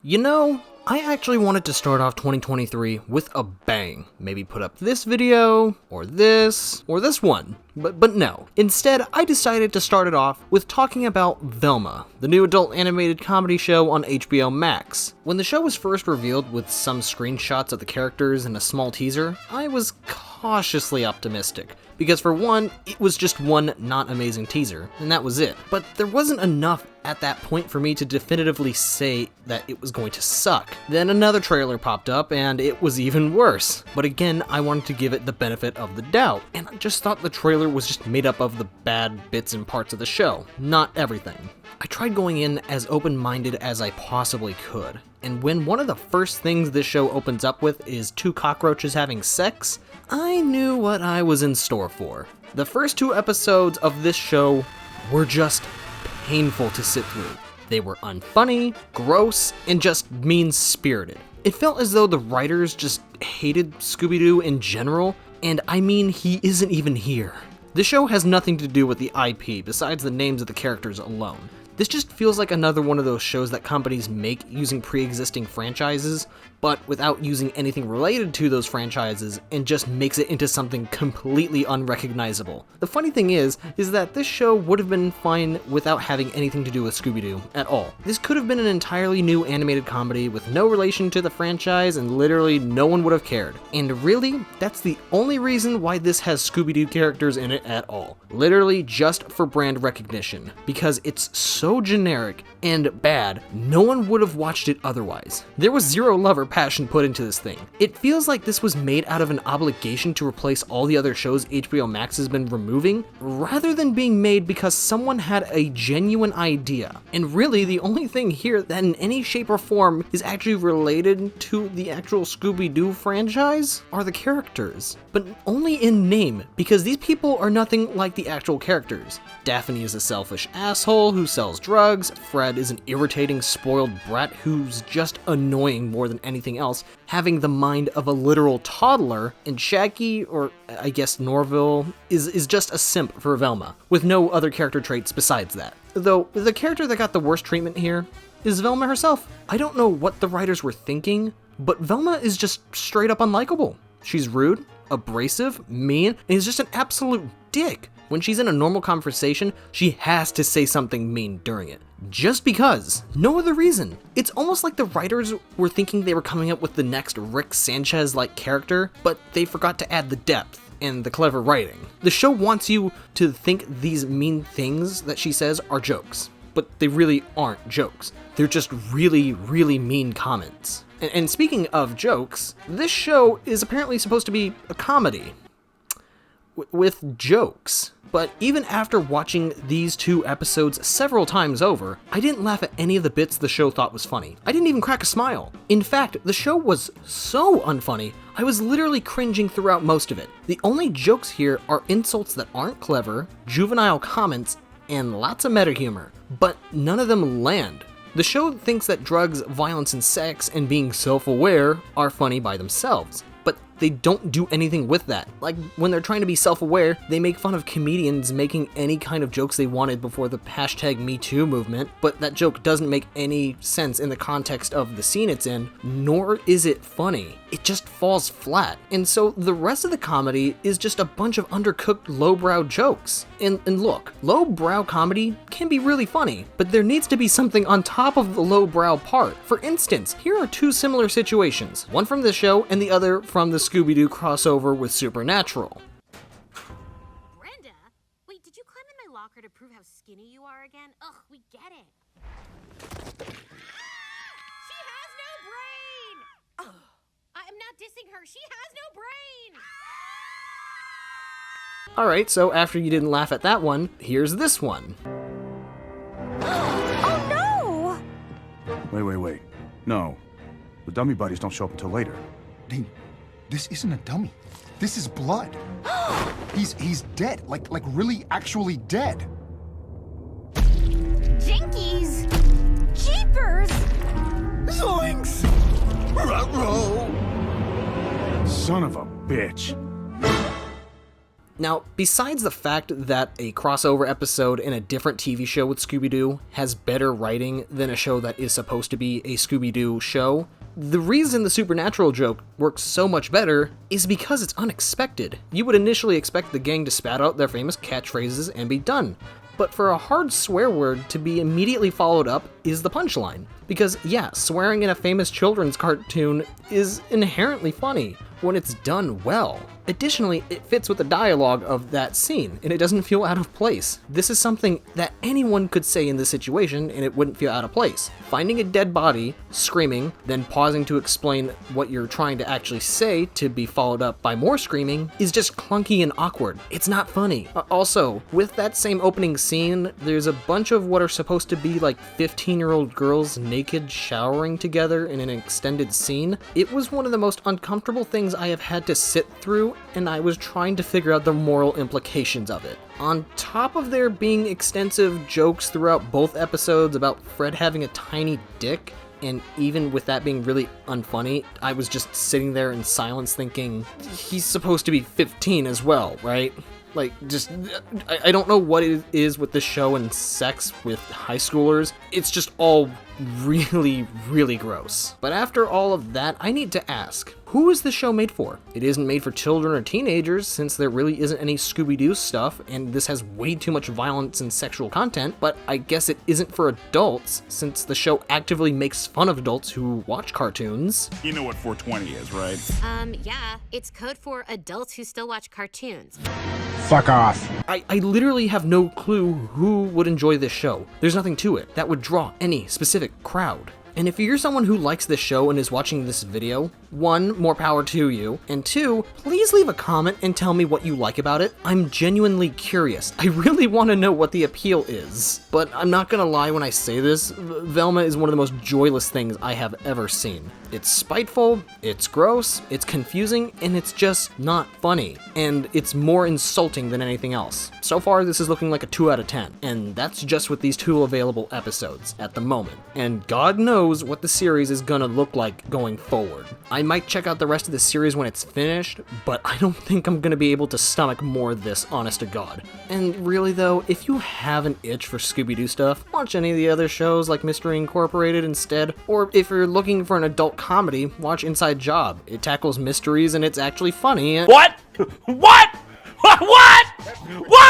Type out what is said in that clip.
You know, I actually wanted to start off 2023 with a bang. Maybe put up this video, or this one. But no. Instead, I decided to start it off with talking about Velma, the new adult animated comedy show on HBO Max. When the show was first revealed with some screenshots of the characters and a small teaser, I was cautiously optimistic. Because for one, it was just one not amazing teaser, and that was it. But there wasn't enough at that point for me to definitively say that it was going to suck. Then another trailer popped up, and it was even worse. But again, I wanted to give it the benefit of the doubt, and I just thought the trailer was just made up of the bad bits and parts of the show, not everything. I tried going in as open-minded as I possibly could, and when one of the first things this show opens up with is two cockroaches having sex, I knew what I was in store for. The first two episodes of this show were just painful to sit through. They were unfunny, gross, and just mean-spirited. It felt as though the writers just hated Scooby-Doo in general, and I mean he isn't even here. The show has nothing to do with the IP besides the names of the characters alone. This just feels like another one of those shows that companies make using pre-existing franchises, but without using anything related to those franchises, and just makes it into something completely unrecognizable. The funny thing is that this show would have been fine without having anything to do with Scooby-Doo at all. This could have been an entirely new animated comedy with no relation to the franchise, and literally no one would have cared. And really, that's the only reason why this has Scooby-Doo characters in it at all. Literally just for brand recognition, because it's so generic and bad, no one would have watched it otherwise. There was zero love or passion put into this thing. It feels like this was made out of an obligation to replace all the other shows HBO Max has been removing, rather than being made because someone had a genuine idea. And really, the only thing here that in any shape or form is actually related to the actual Scooby-Doo franchise are the characters. But only in name, because these people are nothing like the actual characters. Daphne is a selfish asshole who sells drugs, Fred is an irritating, spoiled brat who's just annoying more than anything else, having the mind of a literal toddler, and Shaggy, or I guess Norville, is just a simp for Velma, with no other character traits besides that. Though, the character that got the worst treatment here is Velma herself. I don't know what the writers were thinking, but Velma is just straight up unlikable. She's rude, abrasive, mean, and is just an absolute dick. When she's in a normal conversation, she has to say something mean during it. Just because. No other reason. It's almost like the writers were thinking they were coming up with the next Rick Sanchez-like character, but they forgot to add the depth and the clever writing. The show wants you to think these mean things that she says are jokes, but they really aren't jokes. They're just really, really mean comments. And speaking of jokes, this show is apparently supposed to be a comedy with jokes. But even after watching these two episodes several times over, I didn't laugh at any of the bits the show thought was funny. I didn't even crack a smile. In fact, the show was so unfunny, I was literally cringing throughout most of it. The only jokes here are insults that aren't clever, juvenile comments, and lots of meta humor. But none of them land. The show thinks that drugs, violence, and sex, and being self-aware are funny by themselves. But they don't do anything with that. Like, when they're trying to be self-aware, they make fun of comedians making any kind of jokes they wanted before the #MeToo movement, but that joke doesn't make any sense in the context of the scene it's in, nor is it funny. It just falls flat. And so the rest of the comedy is just a bunch of undercooked lowbrow jokes. And look, lowbrow comedy can be really funny, but there needs to be something on top of the lowbrow part. For instance, here are two similar situations, one from this show and the other from the Scooby-Doo crossover with Supernatural. Brenda? Wait, did you climb in my locker to prove how skinny you are again? Ugh, we get it. She has no brain! Ugh, I'm not dissing her. She has no brain! Alright, so after you didn't laugh at that one, here's this one. Oh no! Wait. No. The dummy bodies don't show up until later. Hey, this isn't a dummy. This is blood. He's dead. Like really actually dead. Jinkies! Jeepers! Zoinks! Ruh-roh! Son of a bitch. Now, besides the fact that a crossover episode in a different TV show with Scooby-Doo has better writing than a show that is supposed to be a Scooby-Doo show, the reason the supernatural joke works so much better is because it's unexpected. You would initially expect the gang to spat out their famous catchphrases and be done. But for a hard swear word to be immediately followed up is the punchline. Because yeah, swearing in a famous children's cartoon is inherently funny when it's done well. Additionally, it fits with the dialogue of that scene, and it doesn't feel out of place. This is something that anyone could say in this situation, and it wouldn't feel out of place. Finding a dead body, screaming, then pausing to explain what you're trying to actually say to be followed up by more screaming is just clunky and awkward. It's not funny. Also, with that same opening scene, there's a bunch of what are supposed to be like 15-year-old girls naked showering together in an extended scene. It was one of the most uncomfortable things I have had to sit through, and I was trying to figure out the moral implications of it. On top of there being extensive jokes throughout both episodes about Fred having a tiny dick, and even with that being really unfunny, I was just sitting there in silence thinking, he's supposed to be 15 as well, right? Like, just, I don't know what it is with this show and sex with high schoolers. It's just all really, really gross. But after all of that, I need to ask, who is this show made for? It isn't made for children or teenagers, since there really isn't any Scooby-Doo stuff, and this has way too much violence and sexual content, but I guess it isn't for adults, since the show actively makes fun of adults who watch cartoons. You know what 420 is, right? Yeah. It's code for adults who still watch cartoons. Fuck off. I literally have no clue who would enjoy this show. There's nothing to it that would draw any specific crowd. And if you're someone who likes this show and is watching this video, 1, more power to you, and 2, please leave a comment and tell me what you like about it. I'm genuinely curious. I really want to know what the appeal is. But I'm not gonna lie when I say this, Velma is one of the most joyless things I have ever seen. It's spiteful, it's gross, it's confusing, and it's just not funny. And it's more insulting than anything else. So far, this is looking like a 2 out of 10, and that's just with these 2 available episodes at the moment. And God knows what the series is gonna look like going forward. I might check out the rest of the series when it's finished, but I don't think I'm gonna be able to stomach more of this, honest to God. And really though, if you have an itch for Scooby-Doo stuff, watch any of the other shows like Mystery Incorporated instead, or if you're looking for an adult comedy, watch Inside Job. It tackles mysteries and it's actually funny. What? What? What? What?